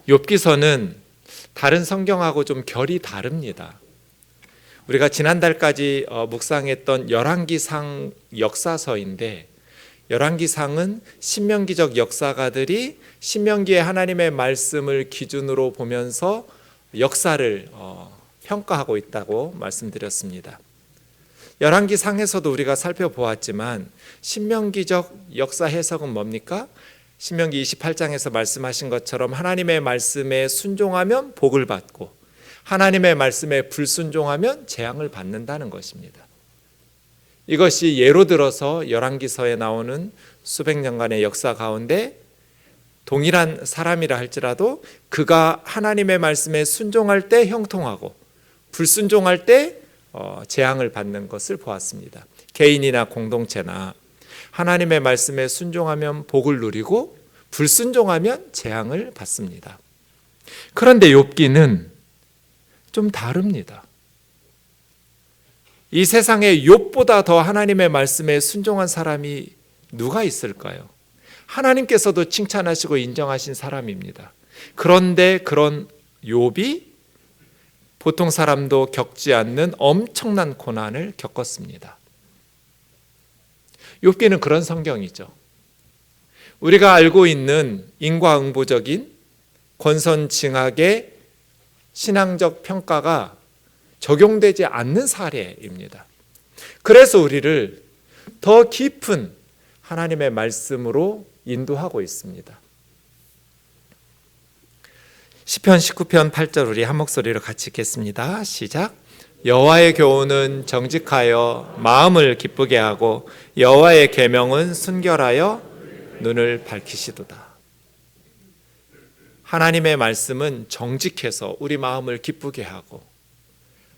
욥기서는 다른 성경하고 좀 결이 다릅니다. 우리가 지난달까지 묵상했던 열왕기상 역사서인데, 열왕기상은 신명기적 역사가들이 신명기의 하나님의 말씀을 기준으로 보면서 역사를 평가하고 있다고 말씀드렸습니다. 열왕기상에서도 우리가 살펴보았지만 신명기적 역사 해석은 뭡니까? 신명기 28장에서 말씀하신 것처럼 하나님의 말씀에 순종하면 복을 받고 하나님의 말씀에 불순종하면 재앙을 받는다는 것입니다. 이것이 예로 들어서 열왕기서에 나오는 수백 년간의 역사 가운데 동일한 사람이라 할지라도 그가 하나님의 말씀에 순종할 때 형통하고 불순종할 때 재앙을 받는 것을 보았습니다. 개인이나 공동체나 하나님의 말씀에 순종하면 복을 누리고 불순종하면 재앙을 받습니다. 그런데 욥기는 좀 다릅니다. 이 세상에 욥보다 더 하나님의 말씀에 순종한 사람이 누가 있을까요? 하나님께서도 칭찬하시고 인정하신 사람입니다. 그런데 그런 욥이 보통 사람도 겪지 않는 엄청난 고난을 겪었습니다. 욥기는 그런 성경이죠. 우리가 알고 있는 인과응보적인 권선징악의 신앙적 평가가 적용되지 않는 사례입니다. 그래서 우리를 더 깊은 하나님의 말씀으로 인도하고 있습니다. 시편 19편 8절 우리 한 목소리로 같이 읽겠습니다. 시작. 여호와의 교훈은 정직하여 마음을 기쁘게 하고 여호와의 계명은 순결하여 눈을 밝히시도다. 하나님의 말씀은 정직해서 우리 마음을 기쁘게 하고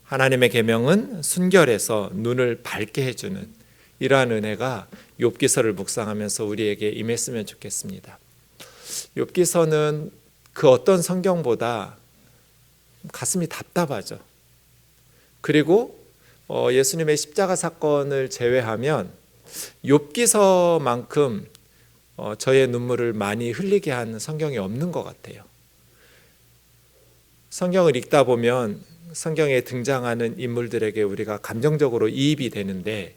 하나님의 계명은 순결해서 눈을 밝게 해주는 이러한 은혜가 욥기서를 묵상하면서 우리에게 임했으면 좋겠습니다. 욥기서는 그 어떤 성경보다 가슴이 답답하죠. 그리고 예수님의 십자가 사건을 제외하면 욥기서만큼 저의 눈물을 많이 흘리게 한 성경이 없는 것 같아요. 성경을 읽다 보면 성경에 등장하는 인물들에게 우리가 감정적으로 이입이 되는데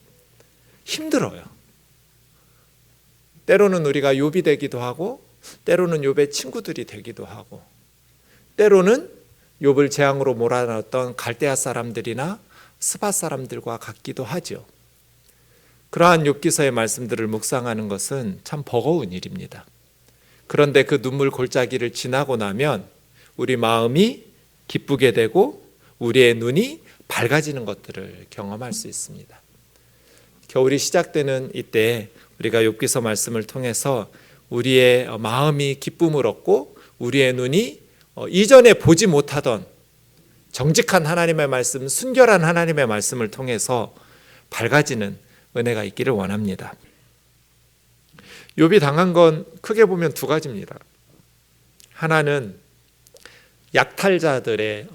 힘들어요. 때로는 우리가 욥이 되기도 하고 때로는 욥의 친구들이 되기도 하고 때로는 욥을 재앙으로 몰아넣었던 갈대아 사람들이나 스바 사람들과 같기도 하죠. 그러한 욥기서의 말씀들을 묵상하는 것은 참 버거운 일입니다. 그런데 그 눈물 골짜기를 지나고 나면 우리 마음이 기쁘게 되고 우리의 눈이 밝아지는 것들을 경험할 수 있습니다. 겨울이 시작되는 이때 우리가 욥기서 말씀을 통해서 우리의 마음이 기쁨을 얻고 우리의 눈이 이전에 보지 못하던 정직한 하나님의 말씀, 순결한 하나님의 말씀을 통해서 밝아지는 은혜가 있기를 원합니다. 욥이 당한 건 크게 보면 두 가지입니다. 하나는 약탈자들의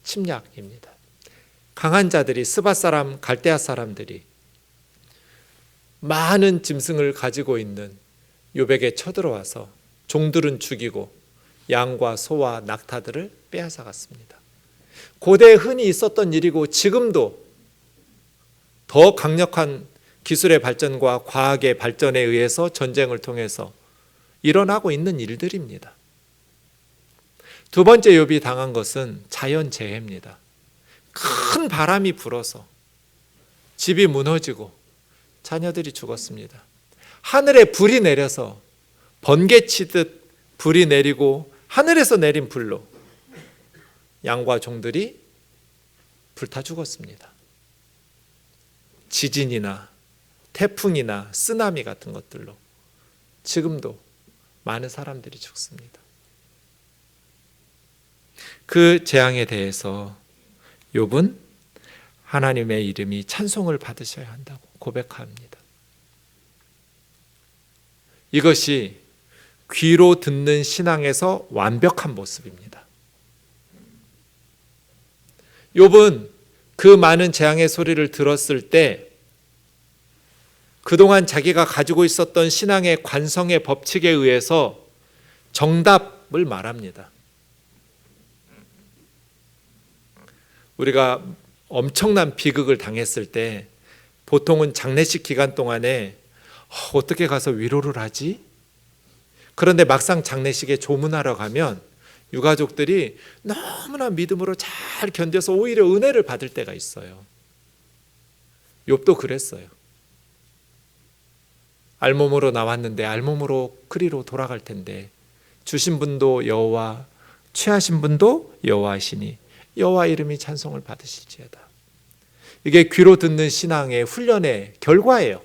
침략입니다. 강한 자들이 스바 사람, 갈대아 사람들이 많은 짐승을 가지고 있는 욥에게 쳐들어와서 종들은 죽이고 양과 소와 낙타들을 빼앗아갔습니다. 고대에 흔히 있었던 일이고 지금도 더 강력한 기술의 발전과 과학의 발전에 의해서 전쟁을 통해서 일어나고 있는 일들입니다. 두 번째 욥이 당한 것은 자연재해입니다. 큰 바람이 불어서 집이 무너지고 자녀들이 죽었습니다. 하늘에 불이 내려서 번개치듯 불이 내리고 하늘에서 내린 불로 양과 종들이 불타 죽었습니다. 지진이나 태풍이나 쓰나미 같은 것들로 지금도 많은 사람들이 죽습니다. 그 재앙에 대해서 욥은 하나님의 이름이 찬송을 받으셔야 한다고 고백합니다. 이것이 귀로 듣는 신앙에서 완벽한 모습입니다. 욥은 그 많은 재앙의 소리를 들었을 때 그동안 자기가 가지고 있었던 신앙의 관성의 법칙에 의해서 정답 연합을 말합니다. 우리가 엄청난 비극을 당했을 때 보통은 장례식 기간 동안에 어떻게 가서 위로를 하지? 그런데 막상 장례식에 조문하러 가면 유가족들이 너무나 믿음으로 잘 견뎌서 오히려 은혜를 받을 때가 있어요. 욥도 그랬어요. 알몸으로 나왔는데 알몸으로 그리로 돌아갈 텐데 주신 분도 여호와, 취하신 분도 여호와시니 여호와 이름이 찬송을 받으실지어다. 이게 귀로 듣는 신앙의 훈련의 결과예요.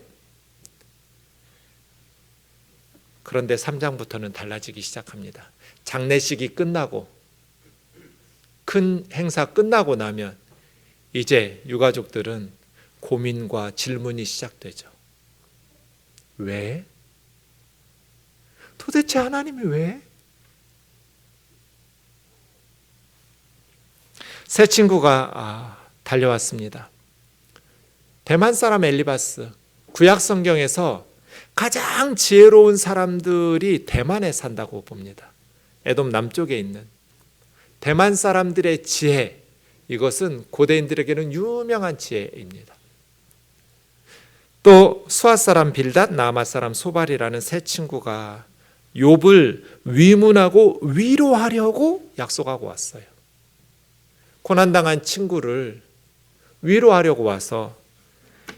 그런데 3장부터는 달라지기 시작합니다. 장례식이 끝나고 큰 행사 끝나고 나면 이제 유가족들은 고민과 질문이 시작되죠. 왜? 도대체 하나님이 왜? 새 친구가 달려왔습니다. 대만 사람 엘리바스, 구약 성경에서 가장 지혜로운 사람들이 대만에 산다고 봅니다. 에돔 남쪽에 있는 대만 사람들의 지혜, 이것은 고대인들에게는 유명한 지혜입니다. 또 수아 사람 빌닷, 나아마 사람 소발이라는 세 친구가 욥을 위문하고 위로하려고 약속하고 왔어요. 고난당한 친구를 위로하려고 와서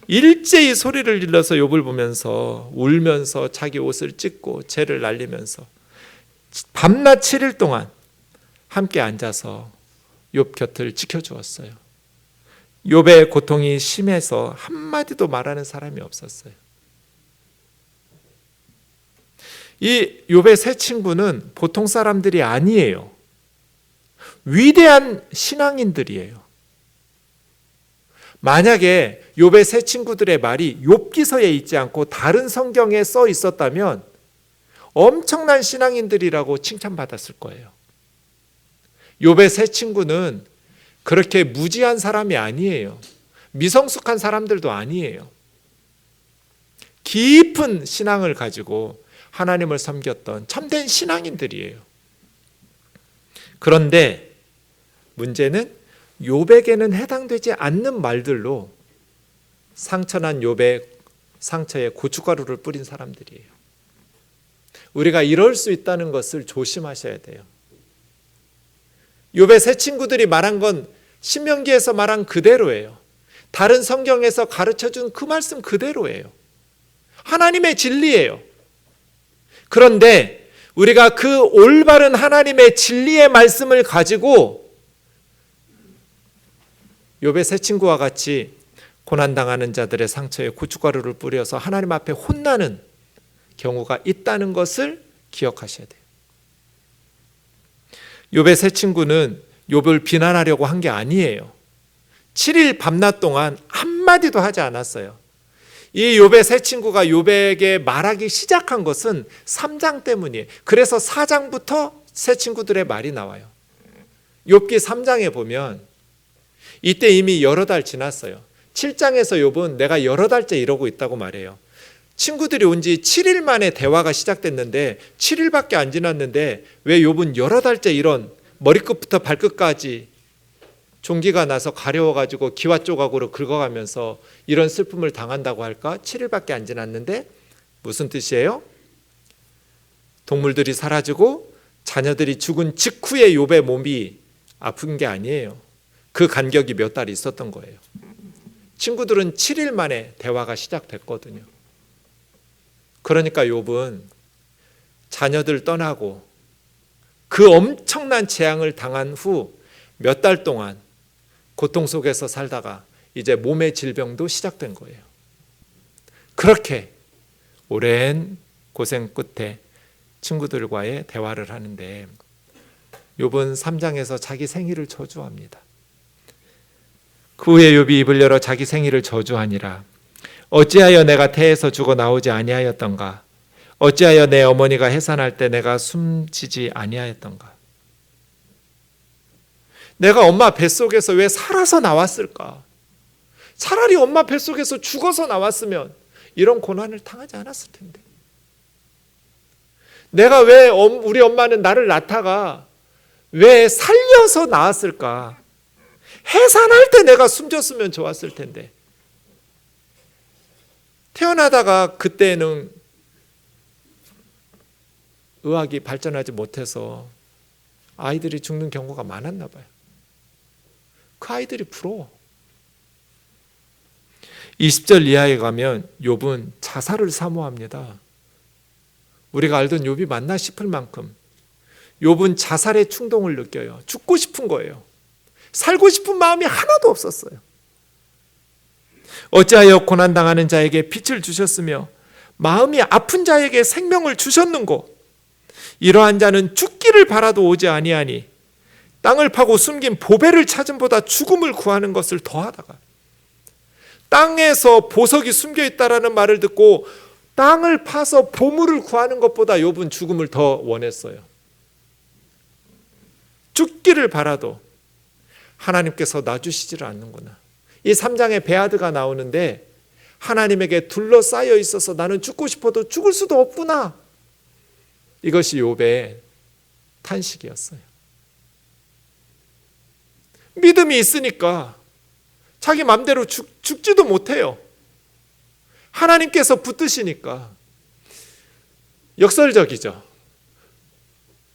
일제히 소리를 질러서 욥을 보면서 울면서 자기 옷을 찢고 재를 날리면서 밤낮 7일 동안 함께 앉아서 욥 곁을 지켜주었어요. 욥의 고통이 심해서 한마디도 말하는 사람이 없었어요. 이 욥의 세 친구는 보통 사람들이 아니에요. 위대한 신앙인들이에요. 만약에 욥의 세 친구들의 말이 욥기서에 있지 않고 다른 성경에 써 있었다면 엄청난 신앙인들이라고 칭찬받았을 거예요. 욥의 세 친구는 그렇게 무지한 사람이 아니에요. 미성숙한 사람들도 아니에요. 깊은 신앙을 가지고 하나님을 섬겼던 참된 신앙인들이에요. 그런데 문제는 욥에게는 해당되지 않는 말들로 상처난 욥의 상처에 고춧가루를 뿌린 사람들이에요. 우리가 이럴 수 있다는 것을 조심하셔야 돼요. 욥의 세 친구들이 말한 건 신명기에서 말한 그대로예요. 다른 성경에서 가르쳐준 그 말씀 그대로예요. 하나님의 진리예요. 그런데 우리가 그 올바른 하나님의 진리의 말씀을 가지고 욥의 세 친구와 같이 고난당하는 자들의 상처에 고춧가루를 뿌려서 하나님 앞에 혼나는 경우가 있다는 것을 기억하셔야 돼요. 욥의 세 친구는 욥을 비난하려고 한 게 아니에요. 7일 밤낮 동안 한마디도 하지 않았어요. 이 욥의 세 친구가 욥에게 말하기 시작한 것은 3장 때문이에요. 그래서 4장부터 세 친구들의 말이 나와요. 욥기 3장에 보면 이때 이미 여러 달 지났어요. 7장에서 욥은 내가 여러 달째 이러고 있다고 말해요. 친구들이 온 지 7일 만에 대화가 시작됐는데 7일밖에 안 지났는데 왜 욥은 여러 달째 이런 머리끝부터 발끝까지 종기가 나서 가려워가지고 기와 조각으로 긁어가면서 이런 슬픔을 당한다고 할까? 7일밖에 안 지났는데 무슨 뜻이에요? 동물들이 사라지고 자녀들이 죽은 직후에 욥의 몸이 아픈 게 아니에요. 그 간격이 몇 달 있었던 거예요. 친구들은 7일 만에 대화가 시작됐거든요. 그러니까 욥은 자녀들 떠나고 그 엄청난 재앙을 당한 후 몇 달 동안 고통 속에서 살다가 이제 몸의 질병도 시작된 거예요. 그렇게 오랜 고생 끝에 친구들과의 대화를 하는데 욥은 3장에서 자기 생일을 저주합니다. 그 후에 욥이 입을 열어 자기 생일을 저주하니라. 어찌하여 내가 태에서 죽어 나오지 아니하였던가? 어찌하여 내 어머니가 해산할 때 내가 숨지지 아니하였던가? 내가 엄마 뱃속에서 왜 살아서 나왔을까? 차라리 엄마 뱃속에서 죽어서 나왔으면 이런 고난을 당하지 않았을 텐데. 내가 왜 우리 엄마는 나를 낳다가 왜 살려서 낳았을까? 해산할 때 내가 숨졌으면 좋았을 텐데. 태어나다가 그때는 의학이 발전하지 못해서 아이들이 죽는 경우가 많았나 봐요. 그 아이들이 부러워. 20절 이하에 가면 욥은 자살을 사모합니다. 우리가 알던 욥이 맞나 싶을 만큼 욥은 자살의 충동을 느껴요. 죽고 싶은 거예요. 살고 싶은 마음이 하나도 없었어요. 어찌하여 고난당하는 자에게 빛을 주셨으며 마음이 아픈 자에게 생명을 주셨는고? 이러한 자는 죽기를 바라도 오지 아니하니 땅을 파고 숨긴 보배를 찾음보다 죽음을 구하는 것을 더하다가, 땅에서 보석이 숨겨 있다라는 말을 듣고 땅을 파서 보물을 구하는 것보다 욥은 죽음을 더 원했어요. 죽기를 바라도 하나님께서 놔주시지를 않는구나. 이 3장에 베아드가 나오는데 하나님에게 둘러싸여 있어서 나는 죽고 싶어도 죽을 수도 없구나. 이것이 욥의 탄식이었어요. 믿음이 있으니까 자기 맘대로 죽지도 못해요. 하나님께서 붙드시니까. 역설적이죠.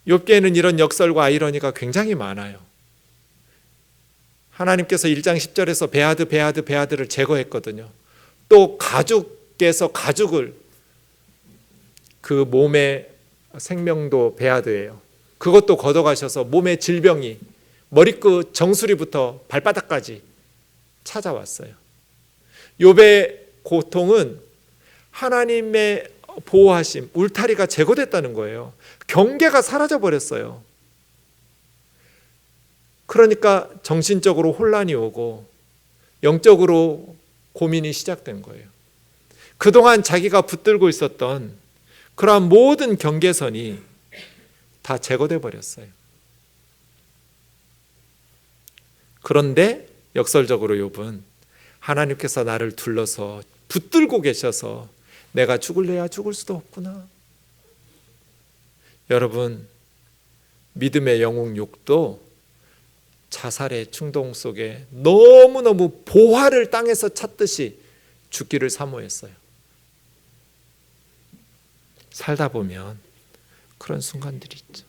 욥기에는 이런 역설과 아이러니가 굉장히 많아요. 하나님께서 1장 10절에서 베아드를 제거했거든요. 또 가죽께서 가죽을, 그 몸의 생명도 베아드예요. 그것도 걷어가셔서 몸의 질병이 머리끝 정수리부터 발바닥까지 찾아왔어요. 욥의 고통은 하나님의 보호하심, 울타리가 제거됐다는 거예요. 경계가 사라져버렸어요. 그러니까 정신적으로 혼란이 오고 영적으로 고민이 시작된 거예요. 그동안 자기가 붙들고 있었던 그러한 모든 경계선이 다 제거돼 버렸어요. 그런데 역설적으로 욥은 하나님께서 나를 둘러서 붙들고 계셔서 내가 죽을래야 죽을 수도 없구나. 여러분, 믿음의 영웅 욕도 자살의 충동 속에 너무너무 보화를 땅에서 찾듯이 죽기를 사모했어요. 살다 보면 그런 순간들이 있죠.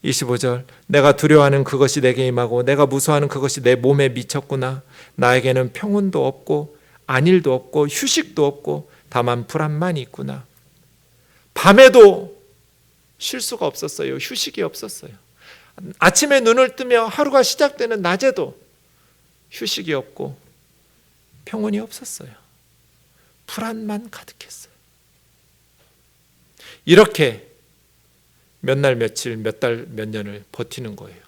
25절, 내가 두려워하는 그것이 내게 임하고 내가 무서워하는 그것이 내 몸에 미쳤구나. 나에게는 평온도 없고 안일도 없고 휴식도 없고 다만 불안만 있구나. 밤에도 쉴 수가 없었어요. 휴식이 없었어요. 아침에 눈을 뜨며 하루가 시작되는 낮에도 휴식이 없고 평온이 없었어요. 불안만 가득했어요. 이렇게 몇 날 며칠, 몇 달, 몇 년을 버티는 거예요.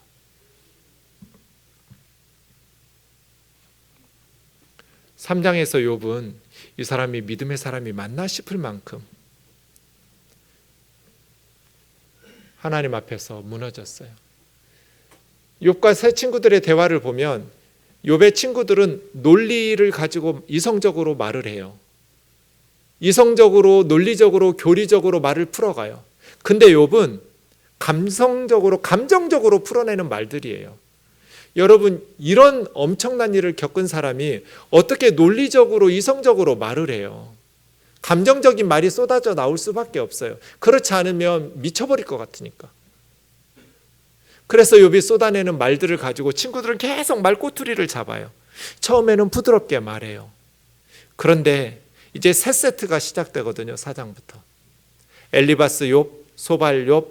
(3장에서) 욥은 이 사람이 믿음의 사람이 맞나 싶을 만큼 하나님 앞에서 무너졌어요. 욥과 세 친구들의 대화를 보면 욥의 친구들은 논리를 가지고 이성적으로 말을 해요. 이성적으로, 논리적으로, 교리적으로 말을 풀어가요. 근데 욥은 감성적으로, 감정적으로 풀어내는 말들이에요. 여러분, 이런 엄청난 일을 겪은 사람이 어떻게 논리적으로, 이성적으로 말을 해요? 감정적인 말이 쏟아져 나올 수밖에 없어요. 그렇지 않으면 미쳐버릴 것 같으니까. 그래서 욥이 쏟아내는 말들을 가지고 친구들은 계속 말꼬투리를 잡아요. 처음에는 부드럽게 말해요. 그런데 이제 세 세트가 시작되거든요. 4장부터. 엘리바스 욥, 소발 욥,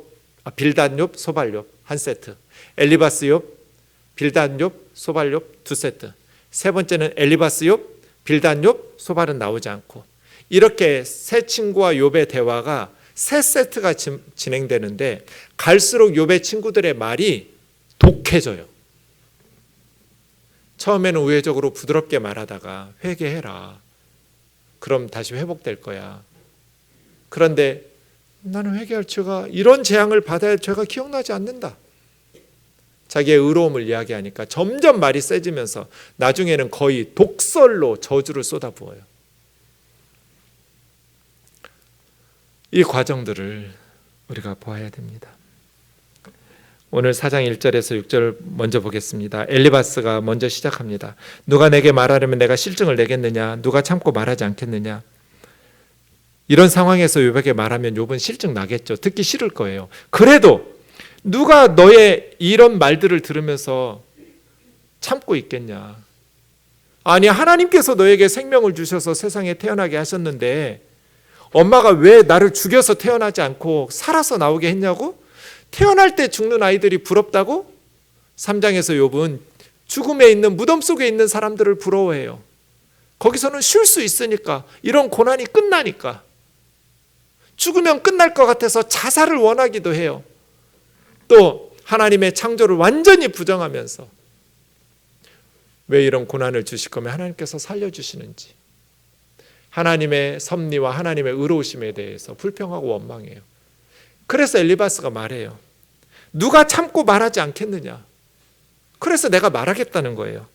빌단 욥, 소발 욥 한 세트. 엘리바스 욥, 빌단 욥, 소발 욥 두 세트. 세 번째는 엘리바스 욥, 빌단 욥, 소발은 나오지 않고. 이렇게 세 친구와 욥의 대화가 세 세트가 진행되는데 갈수록 욥의 친구들의 말이 독해져요. 처음에는 우회적으로 부드럽게 말하다가 회개해라. 그럼 다시 회복될 거야. 그런데 나는 회개할 죄가, 이런 재앙을 받아야 할 죄가 기억나지 않는다. 자기의 의로움을 이야기하니까 점점 말이 세지면서 나중에는 거의 독설로 저주를 쏟아부어요. 이 과정들을 우리가 보아야 됩니다. 오늘 4장 1절에서 6절 먼저 보겠습니다. 엘리바스가 먼저 시작합니다. 누가 내게 말하려면 내가 실증을 내겠느냐? 누가 참고 말하지 않겠느냐? 이런 상황에서 욥에게 말하면 욥은 실증 나겠죠. 듣기 싫을 거예요. 그래도 누가 너의 이런 말들을 들으면서 참고 있겠냐? 아니, 하나님께서 너에게 생명을 주셔서 세상에 태어나게 하셨는데 엄마가 왜 나를 죽여서 태어나지 않고 살아서 나오게 했냐고? 태어날 때 죽는 아이들이 부럽다고? 3장에서 욥은 죽음에 있는 무덤 속에 있는 사람들을 부러워해요. 거기서는 쉴 수 있으니까, 이런 고난이 끝나니까. 죽으면 끝날 것 같아서 자살을 원하기도 해요. 또 하나님의 창조를 완전히 부정하면서 왜 이런 고난을 주실 거면 하나님께서 살려주시는지, 하나님의 섭리와 하나님의 의로우심에 대해서 불평하고 원망해요. 그래서 엘리바스가 말해요. 누가 참고 말하지 않겠느냐? 그래서 내가 말하겠다는 거예요.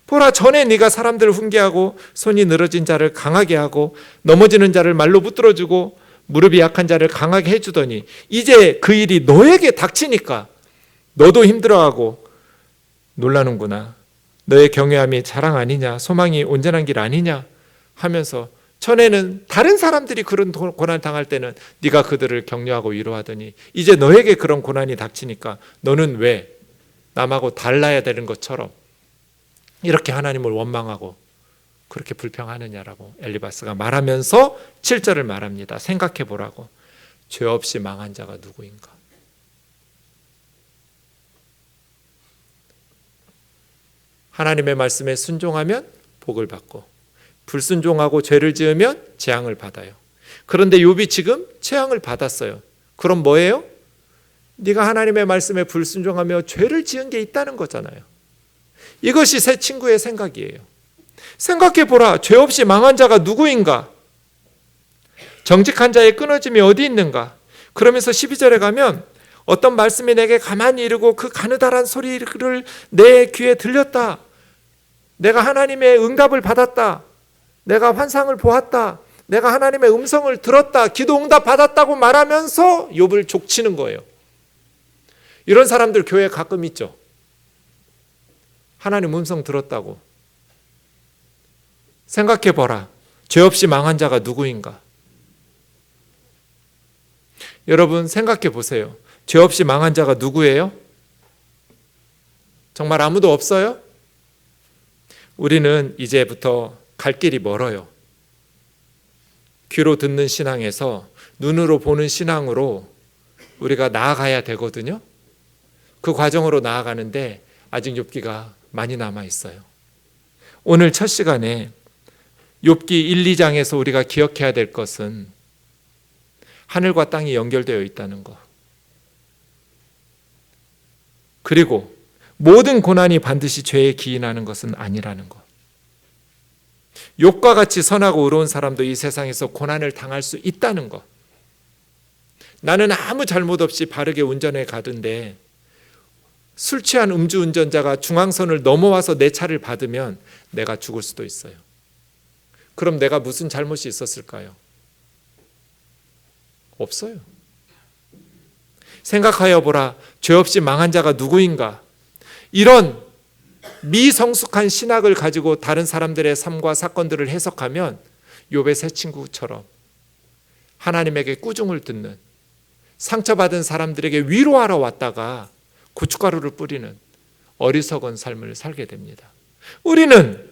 보라, 전에 네가 사람들을 훈계하고 손이 늘어진 자를 강하게 하고 넘어지는 자를 말로 붙들어주고 무릎이 약한 자를 강하게 해주더니 이제 그 일이 너에게 닥치니까 너도 힘들어하고 놀라는구나. 너의 경외함이 자랑 아니냐? 소망이 온전한 길 아니냐? 하면서 전에는 다른 사람들이 그런 고난 당할 때는 네가 그들을 격려하고 위로하더니 이제 너에게 그런 고난이 닥치니까 너는 왜 남하고 달라야 되는 것처럼 이렇게 하나님을 원망하고 그렇게 불평하느냐라고 엘리바스가 말하면서 7절을 말합니다. 생각해 보라고. 죄 없이 망한 자가 누구인가? 하나님의 말씀에 순종하면 복을 받고 불순종하고 죄를 지으면 재앙을 받아요. 그런데 욥이 지금 재앙을 받았어요. 그럼 뭐예요? 네가 하나님의 말씀에 불순종하며 죄를 지은 게 있다는 거잖아요. 이것이 새 친구의 생각이에요. 생각해 보라. 죄 없이 망한 자가 누구인가? 정직한 자의 끊어짐이 어디 있는가? 그러면서 12절에 가면 어떤 말씀이 내게 가만히 이르고 그 가느다란 소리를 내 귀에 들렸다. 내가 하나님의 응답을 받았다. 내가 환상을 보았다. 내가 하나님의 음성을 들었다. 기도 응답 받았다고 말하면서 욥을 족치는 거예요. 이런 사람들 교회에 가끔 있죠. 하나님 음성 들었다고. 생각해 보라. 죄 없이 망한 자가 누구인가? 여러분 생각해 보세요. 죄 없이 망한 자가 누구예요? 정말 아무도 없어요? 우리는 이제부터 갈 길이 멀어요. 귀로 듣는 신앙에서 눈으로 보는 신앙으로 우리가 나아가야 되거든요. 그 과정으로 나아가는데 아직 욥기가 많이 남아 있어요. 오늘 첫 시간에 욥기 1, 2장에서 우리가 기억해야 될 것은 하늘과 땅이 연결되어 있다는 것. 그리고 모든 고난이 반드시 죄에 기인하는 것은 아니라는 것. 욥과 같이 선하고 의로운 사람도 이 세상에서 고난을 당할 수 있다는 것. 나는 아무 잘못 없이 바르게 운전해 가던데 술 취한 음주운전자가 중앙선을 넘어와서 내 차를 받으면 내가 죽을 수도 있어요. 그럼 내가 무슨 잘못이 있었을까요? 없어요. 생각하여 보라. 죄 없이 망한 자가 누구인가? 이런 미성숙한 신학을 가지고 다른 사람들의 삶과 사건들을 해석하면 욥의 새 친구처럼 하나님에게 꾸중을 듣는, 상처받은 사람들에게 위로하러 왔다가 고춧가루를 뿌리는 어리석은 삶을 살게 됩니다. 우리는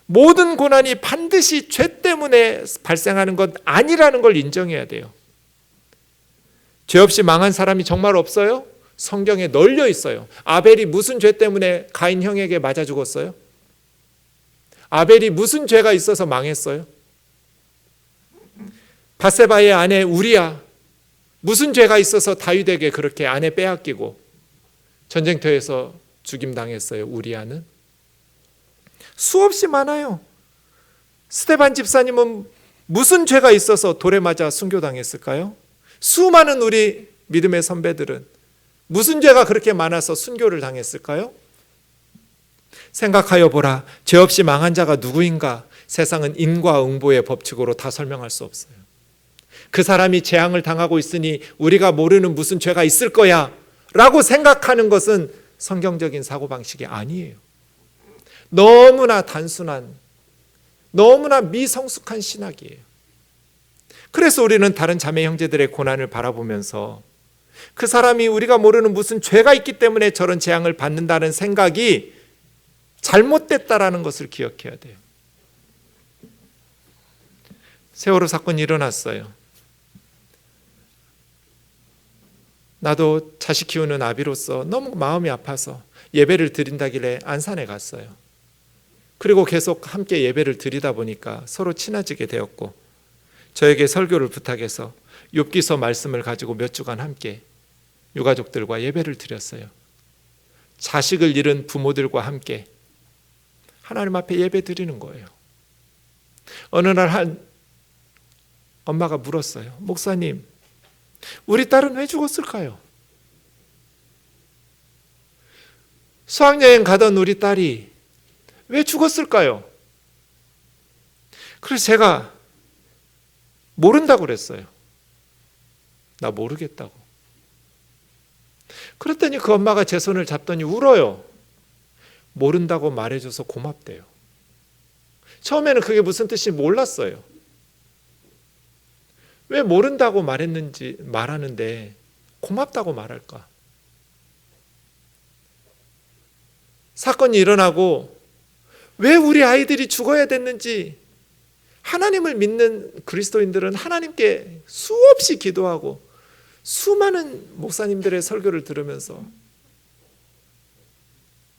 모든 고난이 반드시 죄 때문에 발생하는 것 아니라는 걸 인정해야 돼요. 죄 없이 망한 사람이 정말 없어요? 성경에 널려 있어요. 아벨이 무슨 죄 때문에 가인 형에게 맞아 죽었어요? 아벨이 무슨 죄가 있어서 망했어요? 밧세바의 아내 우리야 무슨 죄가 있어서 다윗에게 그렇게 아내 빼앗기고 전쟁터에서 죽임당했어요? 우리야는 수없이 많아요. 스데반 집사님은 무슨 죄가 있어서 돌에 맞아 순교당했을까요? 수많은 우리 믿음의 선배들은 무슨 죄가 그렇게 많아서 순교를 당했을까요? 생각하여 보라. 죄 없이 망한 자가 누구인가? 세상은 인과 응보의 법칙으로 다 설명할 수 없어요. 그 사람이 재앙을 당하고 있으니 우리가 모르는 무슨 죄가 있을 거야 라고 생각하는 것은 성경적인 사고방식이 아니에요. 너무나 단순한, 너무나 미성숙한 신학이에요. 그래서 우리는 다른 자매 형제들의 고난을 바라보면서 그 사람이 우리가 모르는 무슨 죄가 있기 때문에 저런 재앙을 받는다는 생각이 잘못됐다라는 것을 기억해야 돼요. 세월호 사건이 일어났어요. 나도 자식 키우는 아비로서 너무 마음이 아파서 예배를 드린다길래 안산에 갔어요. 그리고 계속 함께 예배를 드리다 보니까 서로 친해지게 되었고, 저에게 설교를 부탁해서 욥기서 말씀을 가지고 몇 주간 함께 유가족들과 예배를 드렸어요. 자식을 잃은 부모들과 함께 하나님 앞에 예배 드리는 거예요. 어느 날 한 엄마가 물었어요. 목사님, 우리 딸은 왜 죽었을까요? 수학여행 가던 우리 딸이 왜 죽었을까요? 그래서 제가 모른다고 그랬어요. 나 모르겠다고. 그랬더니 그 엄마가 제 손을 잡더니 울어요. 모른다고 말해줘서 고맙대요. 처음에는 그게 무슨 뜻인지 몰랐어요. 왜 모른다고 말하는데 고맙다고 말할까? 사건이 일어나고 왜 우리 아이들이 죽어야 됐는지, 하나님을 믿는 그리스도인들은 하나님께 수없이 기도하고 수많은 목사님들의 설교를 들으면서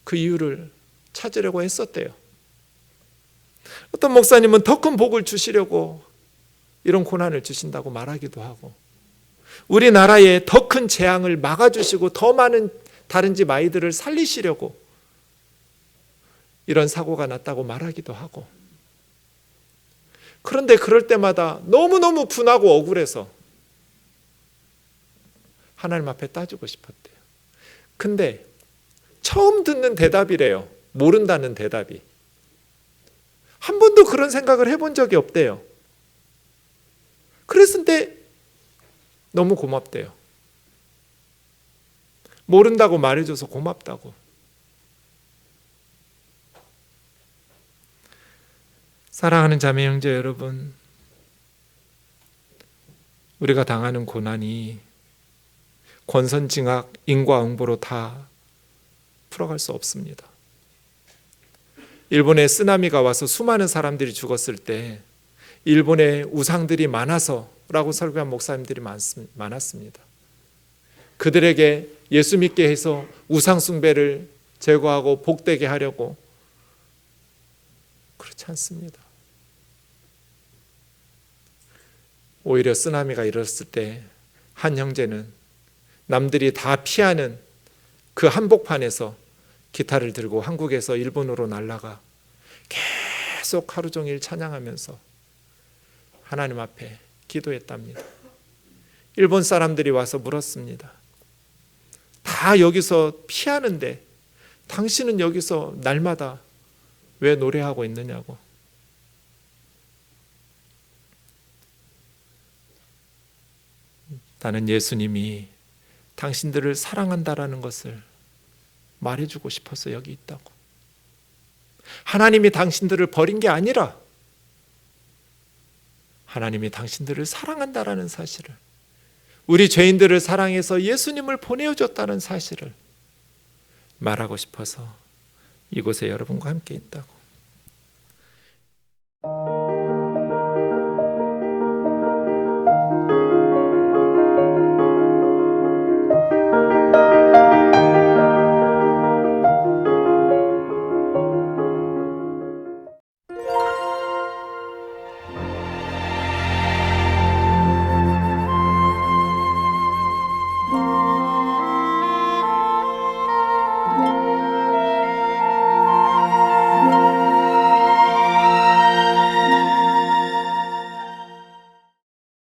그 이유를 찾으려고 했었대요. 어떤 목사님은 더 큰 복을 주시려고 이런 고난을 주신다고 말하기도 하고, 우리나라에 더 큰 재앙을 막아주시고 더 많은 다른 집 아이들을 살리시려고 이런 사고가 났다고 말하기도 하고, 그런데 그럴 때마다 너무너무 분하고 억울해서 하나님 앞에 따지고 싶었대요. 근데 처음 듣는 대답이래요. 모른다는 대답이. 한 번도 그런 생각을 해본 적이 없대요. 그랬을 너무 고맙대요. 모른다고 말해줘서 고맙다고. 사랑하는 자매 형제 여러분, 우리가 당하는 고난이 권선징악, 인과응보로 다 풀어갈 수 없습니다. 일본에 쓰나미가 와서 수많은 사람들이 죽었을 때 일본에 우상들이 많아서라고 설교한 목사님들이 많았습니다. 그들에게 예수 믿게 해서 우상 숭배를 제거하고 복되게 하려고. 그렇지 않습니다. 오히려 쓰나미가 일었을 때 한 형제는 남들이 다 피하는 그 한복판에서 기타를 들고 한국에서 일본으로 날아가 계속 하루 종일 찬양하면서 하나님 앞에 기도했답니다. 일본 사람들이 와서 물었습니다. 다 여기서 피하는데 당신은 여기서 날마다 왜 노래하고 있느냐고. 나는 예수님이 당신들을 사랑한다라는 것을 말해주고 싶어서 여기 있다고. 하나님이 당신들을 버린 게 아니라 하나님이 당신들을 사랑한다라는 사실을, 우리 죄인들을 사랑해서 예수님을 보내어줬다는 사실을 말하고 싶어서 이곳에 여러분과 함께 있다고.